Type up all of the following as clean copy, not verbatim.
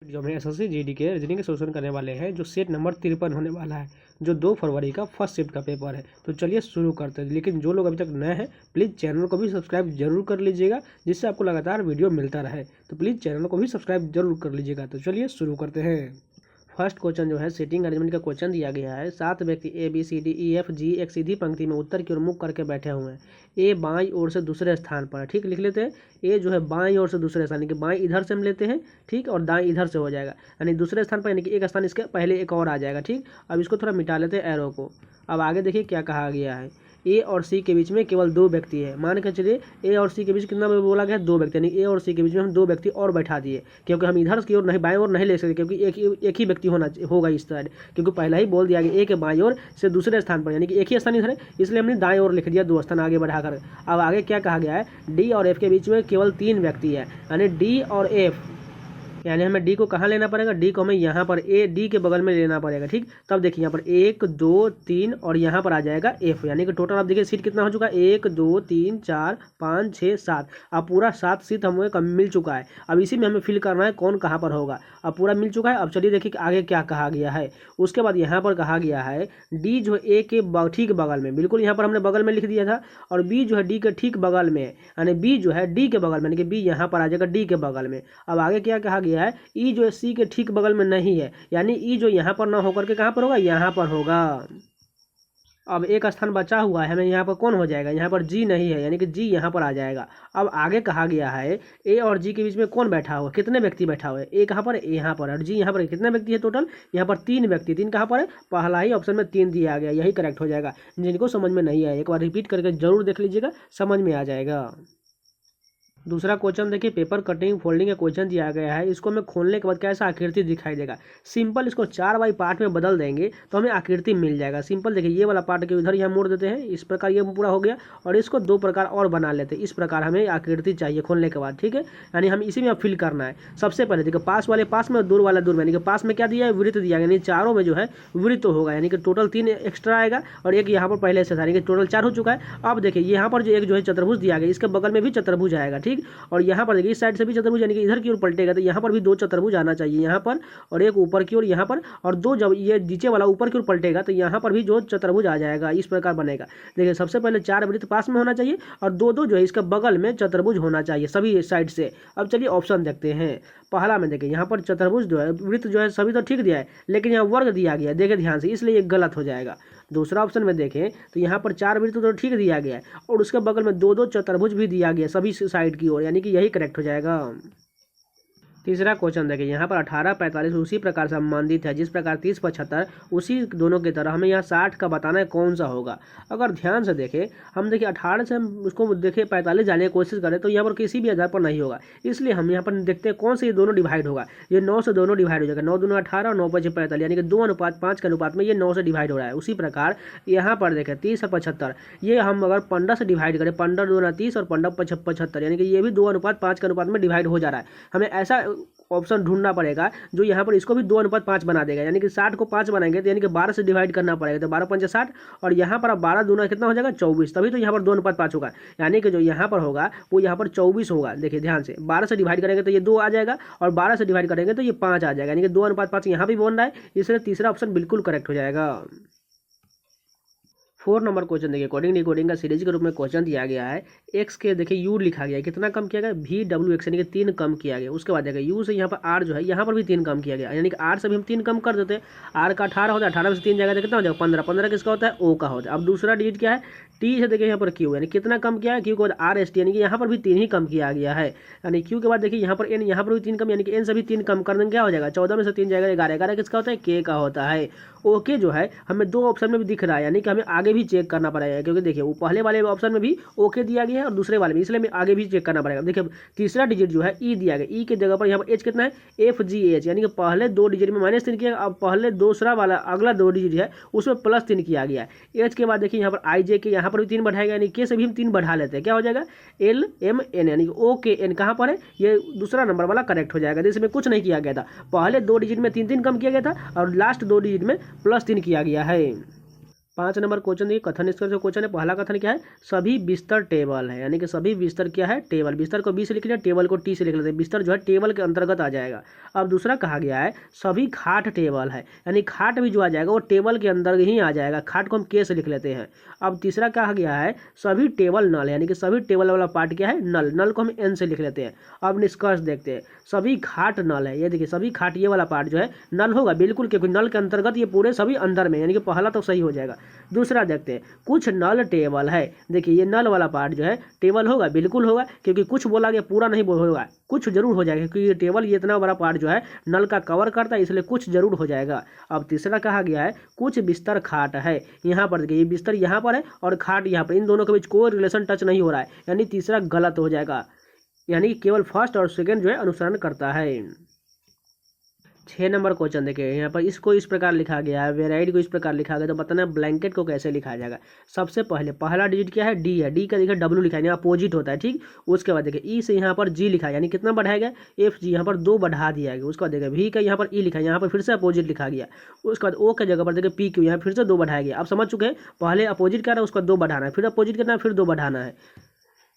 Video में SSC GD के reasoning के सोल्यूशन करने वाले हैं जो सेट नंबर 53 होने वाला है, जो 2 फरवरी का फर्स्ट शिफ्ट का पेपर है। तो चलिए शुरू करते हैं। लेकिन जो लोग अभी तक नए हैं प्लीज़ चैनल को भी सब्सक्राइब जरूर कर लीजिएगा, जिससे आपको लगातार वीडियो मिलता रहे। तो प्लीज़ चैनल को भी सब्सक्राइब जरूर कर लीजिएगा। तो चलिए शुरू करते हैं। फर्स्ट क्वेश्चन जो है सीटिंग अरेंजमेंट का क्वेश्चन दिया गया है। 7 व्यक्ति A B C D E F G एक सीधी पंक्ति में उत्तर की ओर मुख करके बैठे हुए हैं। ए बाईं ओर से दूसरे स्थान पर है, ठीक, लिख लेते हैं। ए जो है बाईं ओर से दूसरे स्थान, यानी कि बाईं इधर से हम लेते हैं, ठीक, और दाएं इधर से हो जाएगा, यानी दूसरे स्थान पर, यानी कि एक स्थान इसके पहले एक और आ जाएगा, ठीक। अब इसको थोड़ा मिटा लेते हैं एरो को। अब आगे देखिए क्या कहा गया है। ए और सी के बीच में केवल 2 व्यक्ति है। मान के चलिए ए और सी के बीच कितना बोला गया है, 2 व्यक्ति, यानी ए और सी के बीच में हम 2 व्यक्ति और बैठा दिए, क्योंकि हम इधर की ओर नहीं बाएं ओर नहीं ले सकते, क्योंकि एक ही व्यक्ति होगा इस साइड, क्योंकि पहला ही बोल दिया गया ए के बाएं ओर से दूसरे स्थान पर, यानी कि एक ही स्थान इधर है, इसलिए हमने दाएं ओर लिख दिया 2 स्थान आगे बढ़ाकर। अब आगे क्या कहा गया है, डी और एफ के बीच में केवल 3 व्यक्ति है, यानी डी और एफ, यानी हमें डी को कहाँ लेना पड़ेगा, डी को हमें यहाँ पर ए डी के बगल में लेना पड़ेगा, ठीक। तब देखिए यहाँ पर 1 2 3 और यहाँ पर आ जाएगा एफ, यानी कि टोटल आप देखिए सीट कितना हो चुका है, 1 2 3 4 5 6 7। अब पूरा 7 सीट हमें कम मिल चुका है। अब इसी में हमें फिल करना है कौन कहाँ पर होगा। अब पूरा मिल चुका है। अब चलिए देखिए आगे क्या कहा गया है। उसके बाद यहाँ पर कहा गया है डी जो ए के ठीक बगल में, बिल्कुल यहाँ पर हमने बगल में लिख दिया था, और बी जो है डी के ठीक बगल में, यानी बी जो है डी के बगल में, यानी कि बी यहाँ पर आ जाएगा डी के बगल में। अब आगे क्या कहा गया है, ई जो है सी के ठीक बगल में नहीं है, यानी ई जो यहाँ पर ना होकर के कहाँ पर होगा, यहाँ पर होगा। अब एक स्थान बचा हुआ है, हमें यहाँ पर कौन हो जाएगा, यहाँ पर जी नहीं है, यानी कि जी यहाँ पर आ जाएगा। अब आगे कहा गया है ए और जी के बीच में कौन बैठा हुआ, कितने व्यक्ति बैठा हुआ है, ए कहाँ पर है, यहाँ पर, और जी यहाँ पर। कितने व्यक्ति है टोटल, यहाँ पर 3 व्यक्ति। 3 कहाँ पर है, पहला ही ऑप्शन में 3 दिया गया, यही करेक्ट हो जाएगा। जिनको समझ में नहीं आया एक बार रिपीट करके जरूर देख लीजिएगा, समझ में आ जाएगा। दूसरा क्वेश्चन देखिए, पेपर कटिंग फोल्डिंग का क्वेश्चन दिया गया है। इसको हमें खोलने के बाद कैसा आकृति दिखाई देगा। सिंपल इसको 4 बाई पार्ट में बदल देंगे तो हमें आकृति मिल जाएगा। सिंपल देखिए ये वाला पार्ट के उधर यहाँ मोड़ देते हैं, इस प्रकार ये पूरा हो गया, और इसको 2 प्रकार और बना लेते हैं। इस प्रकार हमें आकृति चाहिए खोलने के बाद, ठीक है। यानी हम इसी में फिल करना है। सबसे पहले देखिए पास वाले पास में, दूर वाला दूर में, यानी कि पास में क्या दिया है, वृत्त दिया गया, यानी चारों में जो है वृत्त होगा, यानी कि टोटल 3 एक्स्ट्रा आएगा, और एक यहाँ पर पहले से था, यानी कि टोटल 4 हो चुका है। अब देखिए यहाँ पर जो एक जो है चतुर्भुज दिया गया, इसके बगल में भी चतुर्भुज आएगा, ठीक, और यहाँ पर देखिए इस साइड से भी चतुर्भुज, यानी कि इधर की ओर पलटेगा तो यहाँ पर भी 2 चतुर्भुज आना चाहिए, यहाँ पर और एक ऊपर की ओर यहाँ पर, और 2 जब ये नीचे वाला ऊपर की ओर पलटेगा तो यहाँ पर भी जो चतुर्भुज आ जाएगा, इस प्रकार बनेगा। देखिए सबसे पहले 4 वृत्त पास में होना चाहिए, और 2 जो है इसका बगल में चतुर्भुज होना चाहिए सभी साइड से। अब चलिए ऑप्शन देखते हैं। पहला में देखिए यहाँ पर चतुर्भुज जो है, वृत्त जो है सभी तो ठीक दिया है, लेकिन यहाँ वर्ग दिया गया है, देखिए ध्यान से, इसलिए ये गलत हो जाएगा। दूसरा ऑप्शन में देखें तो यहाँ पर 4 वृत्त तो ठीक दिया गया है, और उसके बगल में 2 चतुर्भुज भी दिया गया सभी साइड की ओर, यानी कि यही करेक्ट हो जाएगा। तीसरा क्वेश्चन देखिए, यहाँ पर 18 45 उसी प्रकार संबंधित है जिस प्रकार 30 75 उसी दोनों की तरह हमें यहाँ 60 का बताना है कौन सा होगा। अगर ध्यान से देखें, हम देखिए 18 से हम उसको देखें 45 जाने की कोशिश करें तो यहाँ पर किसी भी आधार पर नहीं होगा, इसलिए हम यहाँ पर देखते हैं कौन से ये दोनों डिवाइड होगा। ये 9 से दोनों डिवाइड हो जाएगा, 9 दूनी 18 और 9 5 45, यानी कि 2:5 के अनुपात में ये 9 से डिवाइड हो रहा है। उसी प्रकार यहाँ पर देखें 30 और 75, ये हम अगर 15 से डिवाइड करें, 15 दूना 30 और 15 75, यानी कि ये भी 2:5 के अनुपात में डिवाइड हो जा रहा है। हमें ऐसा ऑप्शन ढूंढना पड़ेगा जो यहाँ पर इसको भी 2:5 बना देगा, यानी कि 60 को 5 बनाएंगे तो यानी कि 12 से डिवाइड करना पड़ेगा, तो 12 5 60, और यहाँ पर अब 12 दूना कितना हो जाएगा 24, तभी तो यहाँ पर 2:5 होगा, यानी कि जो यहाँ पर होगा वो यहाँ पर 24 होगा। देखिए ध्यान से, 12 से डिवाइड करेंगे तो ये 2 आ जाएगा, और 12 से डिवाइड करेंगे तो ये 5 आ जाएगा, यानी कि 2:5 यहाँ भी बन रहा है, इसलिए तीसरा ऑप्शन बिल्कुल करेक्ट हो जाएगा। 4 नंबर क्वेश्चन देखिए, कोडिंग डिकोडिंग का सीरीज के रूप में क्वेश्चन दिया गया है। एक्स के देखिए यू लिखा गया है, कितना कम किया गया, वी डब्ल्यू एक्स, यानी कि 3 कम किया गया। उसके बाद देखिए यू से यहाँ पर आर जो है, यहाँ पर भी 3 कम किया गया, यानी कि आर से भी हम 3 कम कर देते हैं। आर का 18 होता है, 18 में से 3 जाएगा तो कितना हो जाएगा 15, 15 किसका होता है, ओ का होता है। अब दूसरा डिजिट क्या है, टी से देखिए यहाँ पर क्यू, यानी कितना कम किया है, क्यू के बाद आर एस टी, यानी कि यहाँ पर भी 3 ही कम किया गया है। यानी क्यू के बाद देखिए यहाँ पर एन, यहाँ पर भी 3 कम, यानी कि एन से भी 3 कम कर देंगे, क्या हो जाएगा 14 में से 3 जाएगा 11, 11 किसका होता है, के का होता है। ओके जो है हमें 2 ऑप्शन में भी दिख रहा है, यानी कि हमें आगे भी चेक करना पड़ेगा, क्योंकि देखिए वो पहले वाले ऑप्शन में भी ओके दिया गया है और दूसरे वाले में, इसलिए हमें आगे भी चेक करना पड़ेगा। देखिए तीसरा डिजिट जो है ई दिया गया, ई के जगह पर यहाँ पर एच कितना है, एफ जी एच, यानी कि पहले 2 डिजिट में -3 किया, अब पहले दूसरा वाला अगला 2 डिजिट है उसमें +3 किया गया है। एच के बाद देखिए यहाँ पर आई जे के, यहाँ पर भी 3 बढ़ाएगा, यानी के से भी हम 3 बढ़ा लेते हैं, क्या हो जाएगा एल एम एन, यानी कि ओ के एन कहाँ पर है, ये दूसरा नंबर वाला करेक्ट हो जाएगा। इसमें कुछ नहीं किया गया था, पहले 2 डिजिट में 3 3 कम किया गया था, और लास्ट 2 डिजिट में +3 किया गया है। 5 नंबर क्वेश्चन देखिए, कथन इसका जो क्वेश्चन है, पहला कथन क्या है, सभी बिस्तर टेबल है, यानी कि सभी बिस्तर क्या है, टेबल। बिस्तर को बी से लिख लिया, टेबल को टी से लिख लेते हैं, बिस्तर जो है टेबल के अंतर्गत आ जाएगा। अब दूसरा कहा गया है सभी खाट टेबल है, यानी खाट भी जो आ जाएगा वो टेबल के अंदर ही आ जाएगा, खाट को हम के से लिख लेते हैं। अब तीसरा कहा गया है सभी टेबल नल, यानी कि सभी टेबल वाला पार्ट क्या है, नल, नल को हम एन से लिख लेते हैं। अब निष्कर्ष देखते हैं, सभी खाट नल है, ये देखिए सभी खाट ये वाला पार्ट जो है नल होगा बिल्कुल, क्योंकि नल के अंतर्गत ये पूरे सभी अंदर में, यानी कि पहला तो सही हो जाएगा। दूसरा देखते हैं, कुछ नल टेबल है, देखिए ये नल वाला पार्ट जो है टेबल होगा, बिल्कुल होगा, क्योंकि कुछ बोला गया पूरा नहीं होगा, कुछ जरूर हो जाएगा, क्योंकि ये टेबल ये इतना बड़ा पार्ट जो है नल का कवर करता है, इसलिए कुछ जरूर हो जाएगा। अब तीसरा कहा गया है कुछ बिस्तर खाट है, यहाँ पर देखिए ये बिस्तर यहाँ पर है और खाट यहाँ पर, इन दोनों के बीच कोई रिलेशन टच नहीं हो रहा है, यानी तीसरा गलत हो जाएगा, यानी केवल फर्स्ट और सेकंड जो है अनुसरण करता है। 6 नंबर क्वेश्चन देखिए, यहाँ पर इसको इस प्रकार लिखा गया है, वेराइड को इस प्रकार लिखा गया, तो बताना ब्लैंकेट को कैसे लिखा जाएगा। सबसे पहले पहला डिजिट क्या है, डी है, डी का देखिए डब्ल्यू लिखा है, यानी अपोजिट होता है, ठीक। उसके बाद देखिए ई से यहाँ पर जी लिखा है, यानी कितना बढ़ाया गया, एफ जी, यहाँ पर 2 बढ़ा दिया गया। उसके बाद देखिए वी का यहाँ पर ई लिखा है, यहाँ पर फिर से अपोजिट लिखा गया। उसके बाद ओ के जगह पर देखिए पी क्यू, यहाँ फिर से 2 बढ़ाया गया। आप समझ चुके हैं, पहले अपोजिट करना है, उसका 2 बढ़ाना है, फिर अपोजिट करना है, फिर 2 बढ़ाना है,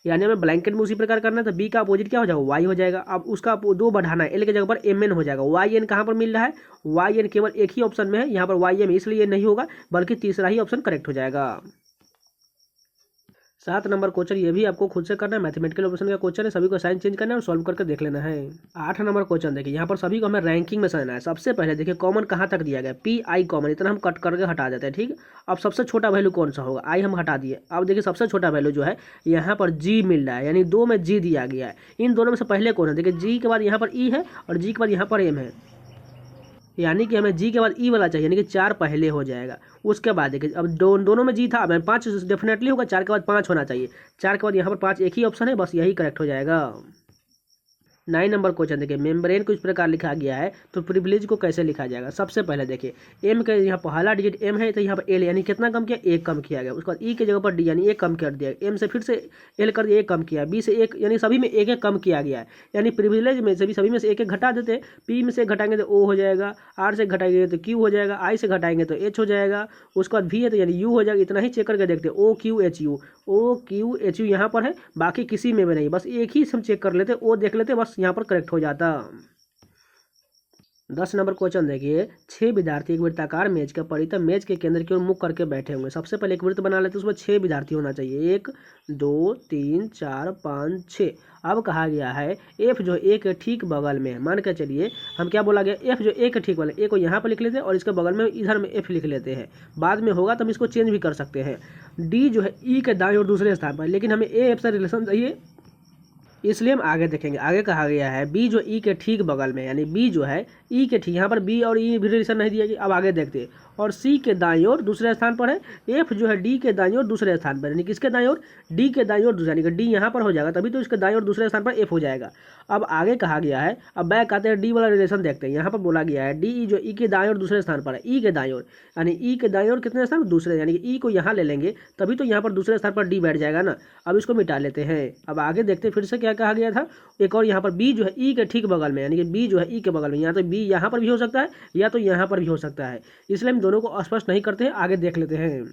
यानी हमें ब्लैंकेट में उसी प्रकार करना है। तो बी का अपोजिट क्या हो जाएगा, वाई हो जाएगा। अब उसका 2 बढ़ाना है, एल के जगह पर एम एन हो जाएगा। वाई एन कहाँ पर मिल रहा है, वाई एन केवल एक ही ऑप्शन में है, यहाँ पर वाई एम, इसलिए ये नहीं होगा, बल्कि तीसरा ही ऑप्शन करेक्ट हो जाएगा। 7 नंबर क्वेश्चन ये भी आपको खुद से करना है, मैथमेटिकल ऑपरेशन का क्वेश्चन है, सभी को साइन चेंज करना है और सॉल्व करके देख लेना है। 8 नंबर क्वेश्चन देखिए, यहाँ पर सभी को हमें रैंकिंग में समझना है। सबसे पहले देखिए कॉमन कहाँ तक दिया गया, पी आई कॉमन, इतना हम कट करके हटा देते हैं, ठीक। अब सबसे छोटा वैल्यू कौन सा होगा, आई हम हटा दिए। अब देखिए सबसे छोटा वैल्यू जो है यहाँ पर जी मिल रहा है, यानी 2 में जी दिया गया है। इन दोनों में से पहले कौन है, देखिए जी के बाद यहाँ पर ई है और जी के बाद यहाँ पर एम है, यानी कि हमें जी के बाद ई वाला चाहिए, यानी कि 4 पहले हो जाएगा। उसके बाद देखिए अब दोनों में जी था, अब 5 डेफिनेटली होगा, 4 के बाद 5 होना चाहिए, 4 के बाद यहाँ पर 5 एक ही ऑप्शन है, बस यही करेक्ट हो जाएगा। 9 नंबर क्वेश्चन देखिए, मेम्ब्रेन को इस प्रकार लिखा गया है, तो प्रिविलेज को कैसे लिखा जाएगा। सबसे पहले देखिए एम का यहाँ पहला डिजिट एम है, तो यहाँ पर एल, यानी कितना कम किया, 1 कम किया गया। उसके बाद ई के जगह पर डी, यानी 1 कम कर दिया, एम से फिर से एल कर दिया, 1 कम किया, बी से 1, यानी सभी में 1 कम किया गया है। यानी प्रिविलेज में सभी में से 1 घटा देते, पी में से घटाएंगे तो ओ हो जाएगा, आर से घटाएंगे तो क्यू हो जाएगा, आई से घटाएंगे तो एच हो जाएगा। उसके बाद वी है तो यानी यू हो जाएगा। इतना ही चेक करके देखते, O Q H U, O Q H U यहाँ पर है, बाकी किसी में भी नहीं, बस एक ही हम चेक कर लेते, ओ देख लेते, बस यहाँ पर करेक्ट हो जाता। 10 नंबर क्वेश्चन देखिए, 6 विद्यार्थी एक वृत्ताकार मेज के परितः मेज के केंद्र की ओर मुख करके बैठे होंगे। सबसे पहले एक वृत्त बना लेते, उसमें 6 विद्यार्थी होना चाहिए, 1 2 3 4 5 6। अब कहा गया है एफ जो ए के ठीक बगल में है, मान के चलिए हम क्या बोला गया, एफ जो ए के ठीक बगल, ए को यहाँ पर लिख लेते हैं और इसके बगल में इधर में एफ लिख लेते हैं, बाद में होगा तो हम इसको चेंज भी कर सकते हैं। डी जो है ई के दाएं और दूसरे स्थान पर, लेकिन हमें ए एफ से रिलेशन चाहिए, इसलिए हम आगे देखेंगे। आगे कहा गया है बी जो ई के ठीक बगल में, यानी बी जो है ई के ठीक, यहाँ पर बी और ई भी रिलेशन नहीं दिया गया। अब आगे देखते हैं, और सी के दाईं ओर दूसरे स्थान पर है, एफ जो है डी के दाईं ओर दूसरे स्थान पर, यानी किसके दाईं ओर, डी के दाईं ओर दूसरे, यानी कि डी यहाँ पर हो जाएगा, तभी तो इसके दाईं ओर दूसरे स्थान पर एफ हो जाएगा। अब आगे कहा गया है, अब बैक आते हैं, डी वाला रिलेशन देखते हैं। यहाँ पर बोला गया है डी जो ई के दाईं ओर दूसरे स्थान पर है, ई के दाईं ओर, यानी ई के दाईं ओर कितने स्थान, दूसरे, यानी कि ई को यहाँ ले लेंगे तभी तो यहाँ पर दूसरे स्थान पर डी बैठ जाएगा ना। अब इसको मिटा लेते हैं। अब आगे देखते हैं फिर से क्या कहा गया था, एक और यहाँ पर बी जो है ई के ठीक बगल में, यानी कि बी जो है ई के बगल में, यहाँ तो बी यहाँ पर भी हो सकता है या तो यहाँ पर भी हो सकता है, इसलिए हम दोनों को स्पष्ट नहीं करते हैं, आगे देख लेते हैं।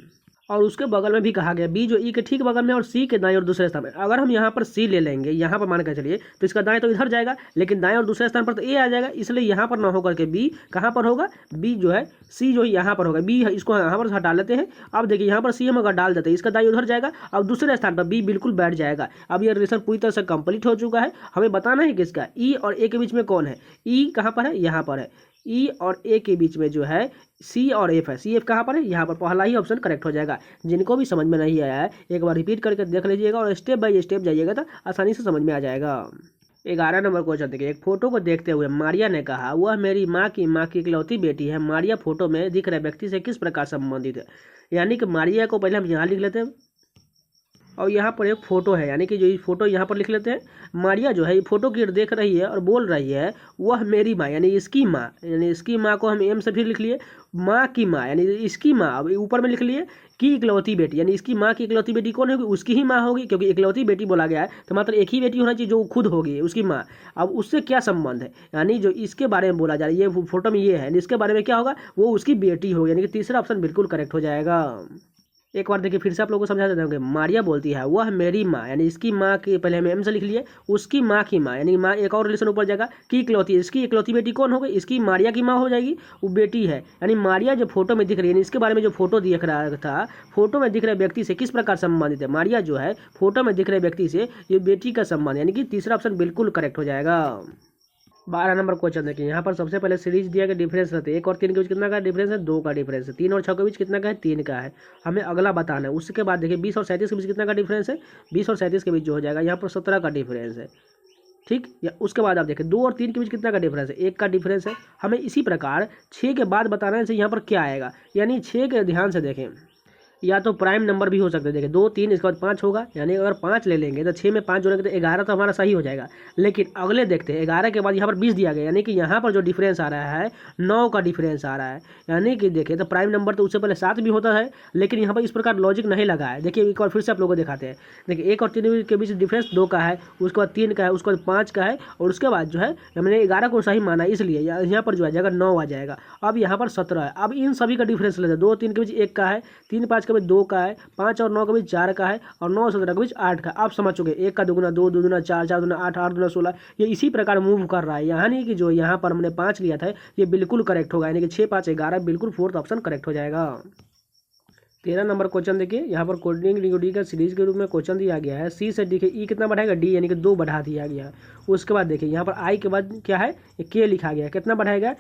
और उसके बगल में भी कहा गया बी जो ई के ठीक बगल में और सी के दाएं और दूसरे स्थान पर। अगर हम यहाँ पर सी ले लेंगे, यहाँ पर मान कर चलिए, तो इसका दाएं तो इधर जाएगा, लेकिन दाएं और दूसरे स्थान पर तो ए आ जाएगा, इसलिए यहाँ पर ना होकर के बी कहाँ पर होगा, बी जो है सी जो है यहाँ पर होगा, बी इसको यहाँ पर हटा लेते हैं। अब देखिए यहाँ पर सी हम अगर डाल देते हैं, इसका दाएं उधर जाएगा, अब दूसरे स्थान पर बी बिल्कुल बैठ जाएगा। अब ये रिलेशन पूरी तरह से कंप्लीट हो चुका है। हमें बताना है किसका, ई और ए के बीच में कौन है, ई कहाँ पर है, यहाँ पर है, ई और ए के बीच में जो है सी और एफ है, सी एफ कहाँ पर है, यहाँ पर, पहला ही ऑप्शन करेक्ट हो जाएगा। जिनको भी समझ में नहीं आया है एक बार रिपीट करके देख लीजिएगा और स्टेप बाय स्टेप जाइएगा तो आसानी से समझ में आ जाएगा। 11 नंबर क्वेश्चन देखिए, एक फोटो को देखते हुए मारिया ने कहा, वह मेरी माँ की इकलौती बेटी है। मारिया फोटो में दिख रहे व्यक्ति से किस प्रकार संबंधित है, यानी कि मारिया को पहले हम यहाँ लिख लेते हैं और यहाँ पर एक फ़ोटो है, यानी कि जो ये फ़ोटो यहाँ पर लिख लेते हैं। मारिया जो है ये फ़ोटो की देख रही है और बोल रही है वह मेरी माँ, यानी इसकी माँ, यानी इसकी माँ को हम एम से फिर लिख लिए माँ की माँ, यानी इसकी माँ। अब ऊपर में लिख लिए की इकलौती बेटी, यानी इसकी माँ की इकलौती बेटी कौन होगी, उसकी ही माँ होगी, क्योंकि इकलौती बेटी बोला गया है तो मात्र एक ही बेटी होना चाहिए जो खुद होगी उसकी माँ। अब उससे क्या संबंध है, यानी जो इसके बारे में बोला जा रहा है, ये फोटो में ये है, इसके बारे में क्या होगा, वो उसकी बेटी होगी, यानी कि तीसरा ऑप्शन बिल्कुल करेक्ट हो जाएगा। एक बार देखिए फिर से आप लोगों को समझा देते हैं। मारिया बोलती है वह मेरी माँ, यानी इसकी माँ की, पहले हम एम से लिख लिए, उसकी माँ की माँ, यानी माँ एक और रिलेशन ऊपर जाएगा, की इकलौती, इसकी इकलौती बेटी कौन हो गई, इसकी मारिया की माँ हो जाएगी, वो बेटी है। यानी मारिया जो फोटो में दिख रही है, इसके बारे में जो फोटो दिख रहा था, फोटो में दिख रहे व्यक्ति से किस प्रकार संबंधित है, मारिया जो है फोटो में दिख रहे व्यक्ति से ये बेटी का संबंध, यानी कि तीसरा ऑप्शन बिल्कुल करेक्ट हो जाएगा। 12 नंबर क्वेश्चन देखिए, यहाँ पर सबसे पहले सीरीज दिया गया डिफरेंस रहते हैं। 1 और 3 के बीच कितना का डिफरेंस है, 2 का डिफरेंस है। 3 और 6 के बीच कितना का है, 3 का है। हमें अगला बताना है। उसके बाद देखिए 20 और 37 के बीच कितना का डिफरेंस है, 20 और 37 के बीच जो हो जाएगा यहाँ पर 17 का डिफरेंस है। ठीक, या उसके बाद आप देखें 2 और 3 के बीच कितना का डिफरेंस है, 1 का डिफरेंस है। हमें इसी प्रकार 6 के बाद बताना है यहाँ पर क्या आएगा, यानी 6 के ध्यान से देखें, या तो प्राइम नंबर भी हो सकते हैं। देखिए 2 3 इसके बाद 5 होगा, यानी अगर 5 ले लेंगे तो 6 में 5 जोड़ेंगे तो 11 तो हमारा सही हो जाएगा। लेकिन अगले देखते हैं 11 के बाद यहाँ पर 20 दिया गया, यानी कि यहाँ पर जो डिफरेंस आ रहा है 9 का डिफरेंस आ रहा है। यानी कि देखिए तो प्राइम नंबर तो उससे पहले 7 भी होता है, लेकिन यहाँ पर इस प्रकार लॉजिक नहीं लगा है। देखिए एक बार फिर से आप लोगों को दिखाते हैं। देखिए 1 और 3 के बीच डिफरेंस 2 का है, उसके बाद 3 का है, उसके बाद 5 का है, और उसके बाद जो है हमने 11 को सही माना, इसलिए यहाँ पर जो आ जाएगा 9 आ जाएगा। अब यहाँ पर 17 है। अब इन सभी का डिफरेंस लेते हैं। 2 3 के बीच 1 का है, 3 5 के बीच 2 का है, 5 और 9 के बीच 4 का है, और 9 और 17 के बीच 8 का। आप समझ चुके, 1 का दुगुना 2, 2 दूना 4, 4 दूना 8, 8 दूना 16, ये इसी प्रकार मूव कर रहा है। यानी कि जो यहाँ पर हमने 5 लिया था ये बिल्कुल करेक्ट होगा, यानी कि 6 5 11 बिल्कुल फोर्थ ऑप्शन करेक्ट हो जाएगा। 13 नंबर क्वेश्चन देखिए, यहाँ पर कोडिंग डिकोडिंग का सीरीज के रूप में क्वेश्चन दिया गया है। सी से देखिए ई कितना बढ़ाएगा, डी, यानी कि 2 बढ़ा दिया गया। उसके बाद देखिए यहाँ पर आई के बाद क्या है, के लिखा गया, कितना बढ़ाएगा,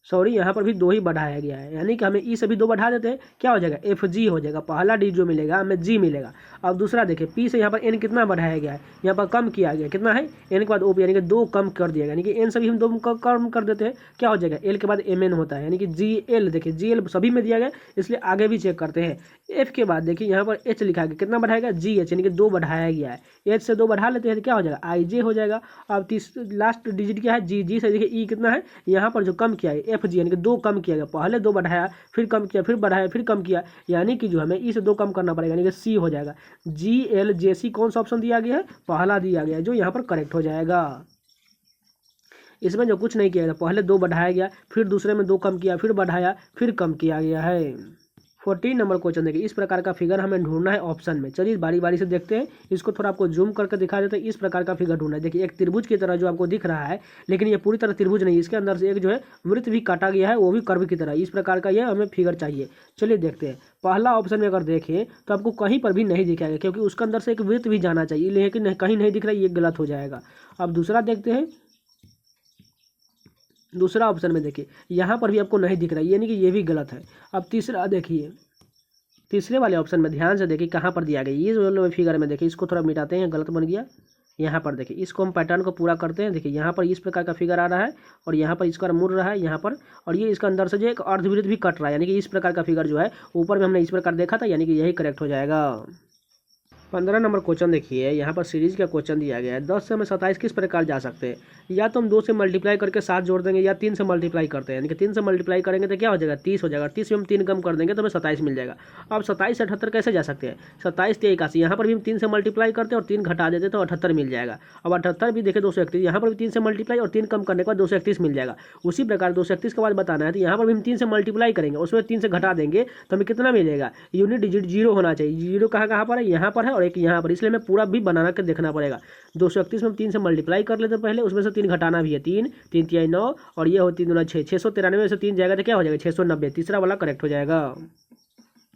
यहाँ पर भी 2 ही बढ़ाया गया है, यानी कि हमें ई से भी 2 बढ़ा देते हैं, क्या हो जाएगा, एफ जी हो जाएगा। पहला डी जो मिलेगा हमें जी मिलेगा। अब दूसरा देखिए पी से यहाँ पर एन कितना बढ़ाया गया है, यहाँ पर कम किया गया, कितना है, एन के बाद ओ पी, यानी कि 2 कम कर दिया गया, यानी कि एन सभी हम 2 कम कर देते हैं, क्या हो जाएगा, एल के बाद एम एन होता है, यानी कि जी एल। देखिए जी एल सभी में दिया गया, इसलिए आगे भी चेक करते हैं। एफ के बाद देखिए यहाँ पर एच लिखा गया, कितना बढ़ाएगा, जी एच, यानी कि 2 बढ़ाया गया है। एच से 2 बढ़ा लेते हैं तो क्या हो जाएगा, आई जे हो जाएगा। अब लास्ट डिजिट क्या है, जी, जी से देखिए ई कितना है, यहाँ पर जो कम किया है एफ जी, यानी कि 2 कम किया गया। पहले 2 बढ़ाया, फिर कम किया, फिर बढ़ाया, फिर कम किया, यानी कि जो हमें ई से 2 कम करना पड़ेगा, यानी कि सी हो जाएगा। जी एल जे सी कौन सा ऑप्शन दिया गया है, पहला दिया गया है, जो यहाँ पर करेक्ट हो जाएगा। इसमें जो कुछ नहीं किया गया, पहले 2 बढ़ाया गया, फिर दूसरे में 2 कम किया, फिर बढ़ाया, फिर कम किया गया है। 14 नंबर क्वेश्चन देखिए, इस प्रकार का फिगर हमें ढूंढना है ऑप्शन में। चलिए बारी बारी से देखते हैं, इसको थोड़ा आपको जूम करके दिखा देते हैं। इस प्रकार का फिगर ढूंढना है। देखिए एक त्रिभुज की तरह जो आपको दिख रहा है, लेकिन ये पूरी तरह त्रिभुज नहीं, इसके अंदर से एक जो है वृत्त भी काटा गया है, वो भी कर्व की तरह। इस प्रकार का यह हमें फिगर चाहिए। चलिए देखते हैं। पहला ऑप्शन में अगर देखें तो आपको कहीं पर भी नहीं दिखाएगा, क्योंकि उसके अंदर से एक वृत्त भी जाना चाहिए, लेकिन कहीं नहीं दिख रहा है, ये गलत हो जाएगा। अब दूसरा देखते हैं। दूसरा ऑप्शन में देखिए यहाँ पर भी आपको नहीं दिख रहा है, यानी कि ये भी गलत है। अब तीसरा देखिए, तीसरे वाले ऑप्शन में ध्यान से देखिए कहाँ पर दिया गया, ये जो फिगर में देखिए, इसको थोड़ा मिटाते हैं, गलत बन गया। यहाँ पर देखिए, इसको हम पैटर्न को पूरा करते हैं। देखिए यहाँ पर इस प्रकार का फिगर आ रहा है, और यहाँ पर इसका मुड़ रहा है यहाँ पर, और ये इसका अंदर से जो एक अर्धवृत्त भी कट रहा है, यानी कि इस प्रकार का फिगर जो है ऊपर में हमने इस प्रकार देखा था, यानी कि यही करेक्ट हो जाएगा। 15 नंबर क्वेश्चन देखिए, यहाँ पर सीरीज का क्वेश्चन दिया गया है। 10 से हमें 27 किस प्रकार जा सकते हैं, या तो हम 2 से मल्टीप्लाई करके 7 जोड़ देंगे, या 3 से मल्टीप्लाई करते हैं, यानी कि 3 से मल्टीप्लाई करेंगे तो क्या हो जाएगा, 30 हो जाएगा। 30 में हम 3 कम कर देंगे तो हमें 27 मिल जाएगा। अब 27 से 78 कैसे जा सकते हैं, 27 से 81, यहाँ पर भी हम 3 से मल्टीप्लाई करते हैं और 3 घटा देते तो 78 मिल जाएगा। अब 78 भी देखें 231, यहाँ पर भी 3 से मल्टीप्लाई और 3 कम करने के बाद 231 मिल जाएगा। उसी प्रकार 231 के बाद बताना है तो यहाँ पर भी हम 3 से मल्टीप्लाई करेंगे, उसमें 3 से घटा देंगे तो हमें कितना मिलेगा, यूनिट डिजिट 0 होना चाहिए। 0 कहाँ पर है, यहाँ पर है, और एक यहाँ पर, इसलिए पूरा भी बनाना के देखना पड़ेगा। 231 में हम 3 से मल्टीप्लाई कर लेते हैं पहले, उसमें से 3 घटाना भी है, 3 3 3 9, और ये हो 3 दूना 6, 693 में से 3 जाएगा तो क्या हो जाएगा, 690। तीसरा वाला करेक्ट हो जाएगा।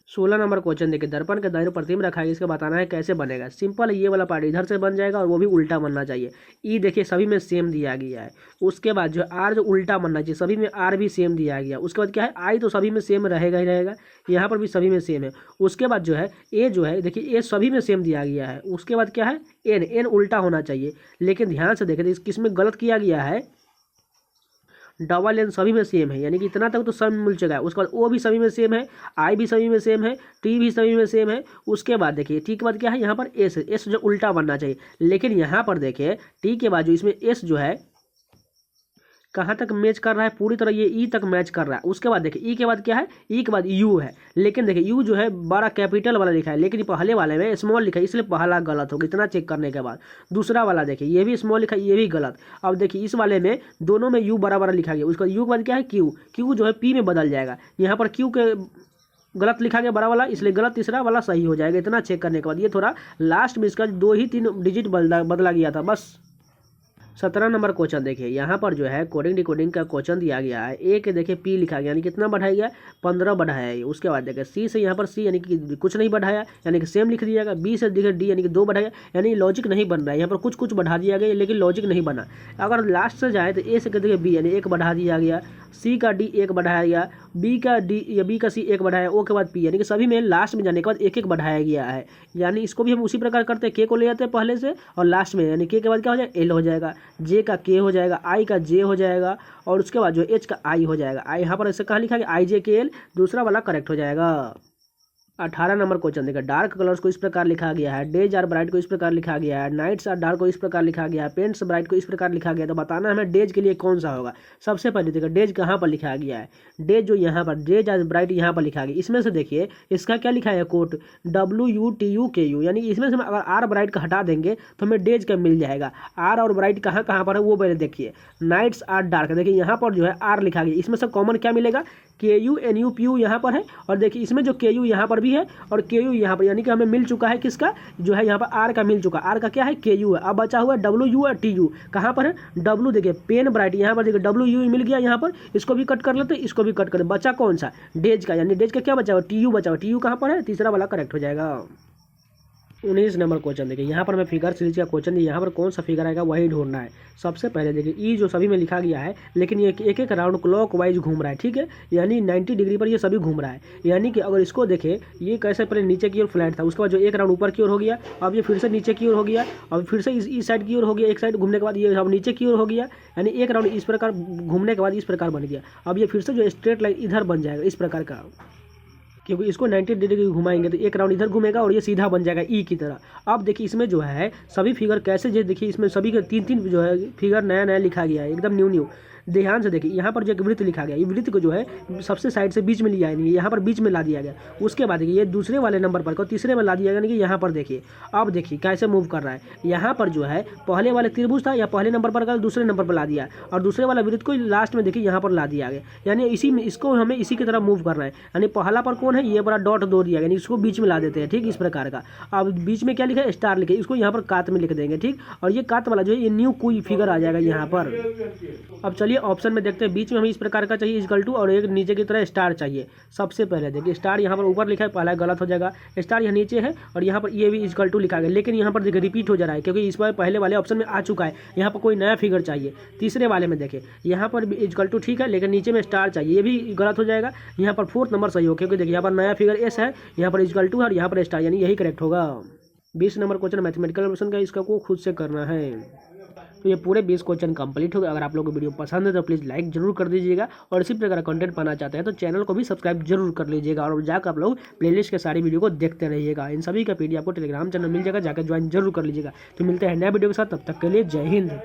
16 नंबर क्वेश्चन देखिए, दर्पण के दाहिने प्रतिबिंब रखा है, इसका बताना है कैसे बनेगा। सिंपल है, ये वाला पार्ट इधर से बन जाएगा और वो भी उल्टा बनना चाहिए। ई देखिए सभी में सेम दिया गया है। उसके बाद जो आर जो उल्टा बनना चाहिए, सभी में आर भी सेम दिया गया। उसके बाद क्या है, आई तो सभी में सेम रहेगा ही रहेगा, यहाँ पर भी सभी में सेम है। उसके बाद जो है ए जो है, देखिए ए सभी में सेम दिया गया है। उसके बाद क्या है, एन, एन उल्टा होना चाहिए, लेकिन ध्यान से देखें किसमें गलत किया गया है, डबल एन सभी में सेम है, यानी कि इतना तक तो सब मिल चुका है। उसके बाद ओ भी सभी में सेम है, आई भी सभी में सेम है, टी भी सभी में सेम है। उसके बाद देखिए टी के बाद क्या है, यहाँ पर एस है, एस जो उल्टा बनना चाहिए, लेकिन यहाँ पर देखिए टी के बाद जो इसमें एस जो है कहाँ तक मैच कर रहा है, पूरी तरह ये ई तक मैच कर रहा है। उसके बाद देखिए ई के बाद क्या है, ई के बाद यू है, लेकिन देखिए यू जो है बड़ा कैपिटल वाला लिखा है, लेकिन पहले वाले में स्मॉल लिखा है, इसलिए पहला गलत होगा इतना चेक करने के बाद। दूसरा वाला देखिए ये भी स्मॉल लिखा है, ये भी गलत। अब देखिए इस वाले में दोनों में यू बड़ा बड़ा लिखा गया, उसका यू के बाद क्या है क्यू, क्यू जो है पी में बदल जाएगा। यहाँ पर क्यू के गलत लिखा गया बड़ा वाला, इसलिए गलत, तीसरा वाला सही हो जाएगा। इतना चेक करने के बाद ये थोड़ा लास्ट में इसका 2 ही 3 डिजिट बदला गया था बस। 17 नंबर क्वेश्चन देखिए, यहाँ पर जो है कोडिंग डिकोडिंग का क्वेश्चन दिया गया है। ए के देखिए पी लिखा गया, यानी कितना बढ़ाया गया, 15 बढ़ाया है। उसके बाद देखिए सी से यहाँ पर सी यानी कि कुछ नहीं बढ़ाया, यानी कि सेम लिख दिया गया। बी से देखिए डी यानी कि 2 बढ़ाया, यानी लॉजिक नहीं बन रहा है। यहाँ पर कुछ कुछ बढ़ा दिया गया, लेकिन लॉजिक नहीं बना। अगर लास्ट से जाए तो ए से देखिए बी यानी 1 बढ़ा दिया गया, सी का डी 1 बढ़ाया गया, बी का डी या बी का सी 1 बढ़ाया, ओ के बाद पी, यानी कि सभी में लास्ट में जाने के बाद 1 बढ़ाया गया है। यानी इसको भी हम उसी प्रकार करते हैं, के को ले जाते हैं पहले से और लास्ट में, यानी के बाद क्या हो जाएगा, एल हो जाएगा, जे का के हो जाएगा, आई का जे हो जाएगा, और उसके बाद जो एच का आई हो जाएगा। आई यहाँ पर ऐसे कहाँ लिखा गया, आई जे के एल, दूसरा वाला करेक्ट हो जाएगा। 18 नंबर क्वेश्चन देखा, डार्क कलर्स को इस प्रकार लिखा गया है, डेज आर ब्राइट को इस प्रकार लिखा गया है, नाइट्स आर डार्क को इस प्रकार लिखा गया है, पेंट्स ब्राइट को इस प्रकार लिखा गया है। तो बताना हमें डेज के लिए कौन सा होगा। सबसे पहले देखिए डेज कहाँ पर लिखा गया है, डेज जो यहाँ पर डेज आर ब्राइट यहाँ पर लिखा गया। इसमें से देखिए इसका क्या लिखा है कोट, WUTUKU, यानी इसमें से अगर आर ब्राइट का हटा देंगे तो हमें डेज का मिल जाएगा। आर और ब्राइट कहाँ कहाँ पर है वो पहले देखिए। नाइट्स आर डार्क, देखिए यहाँ पर जो है आर लिखा गया, इसमें से कॉमन क्या मिलेगा, KUNUPU यहाँ पर है, और देखिए इसमें जो KU यहाँ पर भी है और KU यहाँ पर, यानी कि हमें मिल चुका है किसका, जो है यहाँ पर आर का मिल चुका। आर का क्या है, KU है। अब बचा हुआ है WU और TU, कहाँ पर है, W देखिए पेन ब्राइट यहाँ पर देखिए WU मिल गया यहाँ पर, इसको भी कट कर लेते, इसको भी कट कर, बचा कौन सा, डेज का, यानी डेज का क्या बचा हुआ, TU बचा हुआ। TU कहाँ पर है, तीसरा वाला करेक्ट हो जाएगा। 19 नंबर क्वेश्चन देखिए, यहाँ पर मैं फिगर सीरीज का क्वेश्चन, यहाँ पर कौन सा फिगर आएगा वही ढूंढना है। सबसे पहले देखिए ई जो सभी में लिखा गया है, लेकिन ये एक एक राउंड क्लॉक वाइज घूम रहा है, ठीक है, यानी 90 डिग्री पर ये सभी घूम रहा है। यानी कि अगर इसको देखे, ये कैसे पहले नीचे की ओर फ्लैट था, उसके बाद जो एक राउंड ऊपर की ओर हो गया, अब ये फिर से नीचे की ओर हो गया, अब फिर से इस साइड की ओर हो गया, एक साइड घूमने के बाद ये अब नीचे की ओर हो गया, यानी एक राउंड इस प्रकार घूमने के बाद इस प्रकार बन गया। अब ये फिर से जो स्ट्रेट लाइन इधर बन जाएगा इस प्रकार का, क्योंकि इसको 90 डिग्री घुमाएंगे तो एक राउंड इधर घूमेगा और ये सीधा बन जाएगा ई की तरह। अब देखिए इसमें जो है सभी फिगर कैसे, जो देखिए इसमें सभी के 3-3 जो है फिगर नया नया लिखा गया है, एकदम न्यू। ध्यान से देखिए यहाँ पर जो एक वृत्त लिखा गया, ये वृत्त को जो है सबसे साइड से बीच में लिया है, यहाँ पर बीच में ला दिया गया। उसके बाद देखिए ये दूसरे वाले नंबर पर को तीसरे में ला दिया गया, यानी कि यहाँ पर देखिए, अब देखिए कैसे मूव कर रहा है। यहाँ पर जो है पहले वाले त्रिभुज था या पहले नंबर पर का दूसरे नंबर पर ला दिया, और दूसरे वाला वृत्त को लास्ट में देखिए यहाँ पर ला दिया गया, यानी इसी में इसको हमें इसी की तरह मूव करना है। यानी पहला पर कौन है, ये बड़ा डॉट दो दिया गया, यानी इसको बीच में ला देते हैं, ठीक, इस प्रकार का। अब बीच में क्या लिखा है, स्टार लिखे, इसको यहाँ पर कात में लिख देंगे, ठीक, और ये कात वाला जो है ये न्यू कोई फिगर आ जाएगा यहाँ पर। अब चलिए ऑप्शन में देखते हैं, बीच में हमें इस प्रकार का चाहिए इक्वल टू, और एक नीचे की तरह स्टार चाहिए। सबसे पहले देखिए स्टार यहाँ पर ऊपर लिखा है, पहला गलत हो जाएगा, स्टार यहाँ नीचे है और यहाँ पर ये भी इक्वल टू लिखा गया, लेकिन यहाँ पर देखिए रिपीट हो जा रहा है, क्योंकि इस बार पहले वाले ऑप्शन में आ चुका है, यहाँ पर कोई नया फिगर चाहिए। तीसरे वाले में देखिए यहाँ पर भी इक्वल टू ठीक है, लेकिन नीचे में स्टार चाहिए, ये भी गलत हो जाएगा। यहाँ पर 4th नंबर सही हो, क्योंकि देखिए यहाँ पर नया फिगर एस है, यहाँ पर इक्वल टू है और यहाँ पर स्टार, यानी यही करेक्ट होगा। 20 नंबर क्वेश्चन मैथमेटिकल क्वेश्चन का, इसका को खुद से करना है। तो ये पूरे 20 क्वेश्चन कंप्लीट हो गए। अगर आप लोगों को वीडियो पसंद है तो प्लीज़ लाइक जरूर कर दीजिएगा, और इसी प्रकार का कंटेंट पाना चाहते हैं तो चैनल को भी सब्सक्राइब जरूर कर लीजिएगा, और जाकर आप लोग प्लेलिस्ट के सारी वीडियो को देखते रहिएगा। इन सभी का PDF आपको टेलीग्राम चैनल मिल जाएगा, जाकर ज्वाइन जरूर कर लीजिएगा। तो मिलते हैं नया वीडियो के साथ, तब तक के लिए जय हिंद।